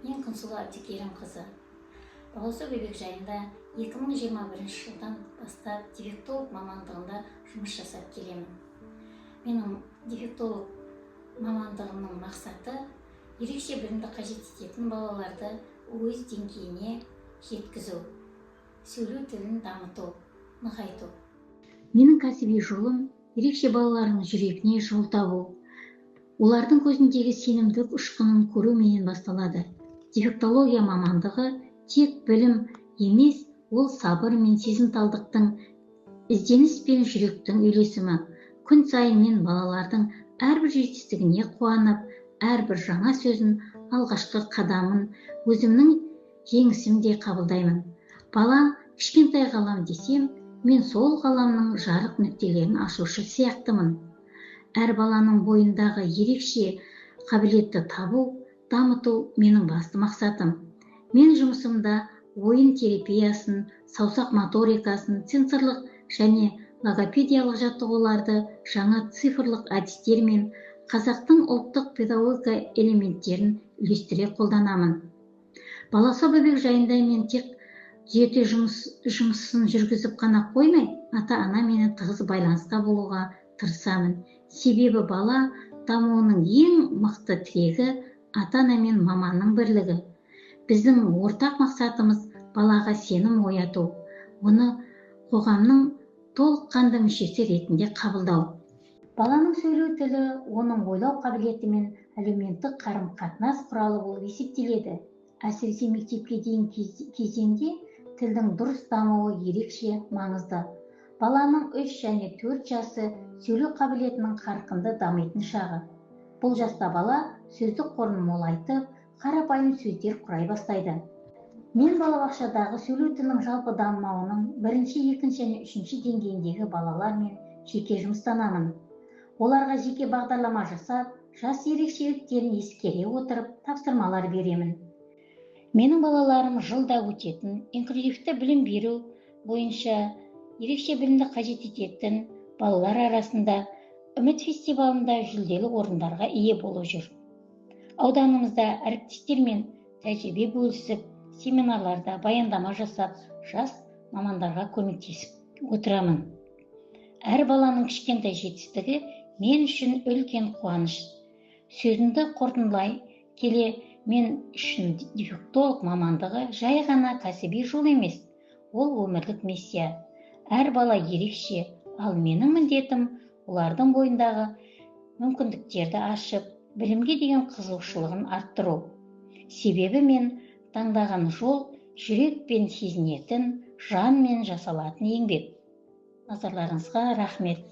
Мен Күнсұлу Әбдікерім қызы. Баласу бөбек жайында 2021 жылдан бастап дефектолог мамандығында жұмыс жасап келемін. Менің дефектолог мамандығымның мақсаты ерекше білімді қажет ететін балаларды өз деңгейіне жеткізу, сөйлеу тілін дамыту, нығайту. Менің кәсіби жолым ерекше балалардың жүрегіне жол табу, олардың көзіндегі сенімділік ұшқынын көруменен басталады. Дефектология мамандығы тек білім емес, ол сабыр мен сезімталдықтың, ізденіс пен жүректің үйлесімі. Күн сайын мен балалардың әрбір жетістігіне қуанып, әрбір жаңа сөзін, алғашқы қадамын өзімнің жеңісімдей қабылдаймын. Бала кішкентай ғалам десем, мен сол ғаламның жарық нүктелерін ашушы сияқтымын. Әр баланың бойындағы ерекше қабілетті табу, дамыту менің басты мақсатым. Мен жұмысымда ойын терапиясын, саусақ моторикасын, сенсорлық және логопедиялық жаттығуларды жаңа цифрлық әдістермен қазақтың ұлттық педагогика элементтерін үйлестіре қолданамын. Баласу бөбек жайында мен тек түзету жұмысын жүргізіп қана қоймай, ата-ана мені тығыз байланыста болуға тырысамын. Себебі бала дамуының ең мықты тірегі ата-ана мен маманның бірлігі. Біздің ортақ мақсатымыз балаға сенім ояту, оны қоғамның толыққанды мүшесі ретінде қабылдау. Баланың сөйлеу тілі оның ойлау қабілеті мен әлеуметтік қарым-қатынас құралы болып есептеледі. Әсіресе мектепке дейін кезеңде тілдің дұрыс дамуы ерекше маңызды. Баланың 3 және 4 жасы сөйлеу қабілетінің қарқынды дамитын шағы. Бұл жаста бала сөздік қорын молайтып, қарапайым сөздер құрай бастайды. Мен балабақшадағы сөйлеу тілінің жалпы дамуының 1, 2 және 3 деңгейіндегі балалармен жеке жұмыстанамын. Оларға жеке бағдарлама жасап, жас ерекшеліктерін ескере отырып, тапсырмалар беремін. Менің балаларым жылда өтетін инклюзивті білім беру бойынша ерекше білімді қажет ететін балалар арасында Үміт фестивалында жүлделі орындарға ие болып жүр. Ауданымызда әріптестермен тәжірибе бөлісіп, семинарларда баяндама жасап, жас мамандарға көмектесіп отырамын. Әр баланың кішкентай жетістігі мен үшін үлкен қуаныш. Сөзімді қорытындылай келе, мен үшін дефектолог мамандығы жай ғана кәсіби жол емес, ол өмірлік миссия. Әр бала ерекше, ал менің міндетім олардың бойындағы мүмкіндіктерді ашып, білімге деген қызығушылығын арттыру. Себебі мен таңдаған жол жүрекпен сезінетін, жанмен жасалатын еңбек. Назарларыңызға рахмет.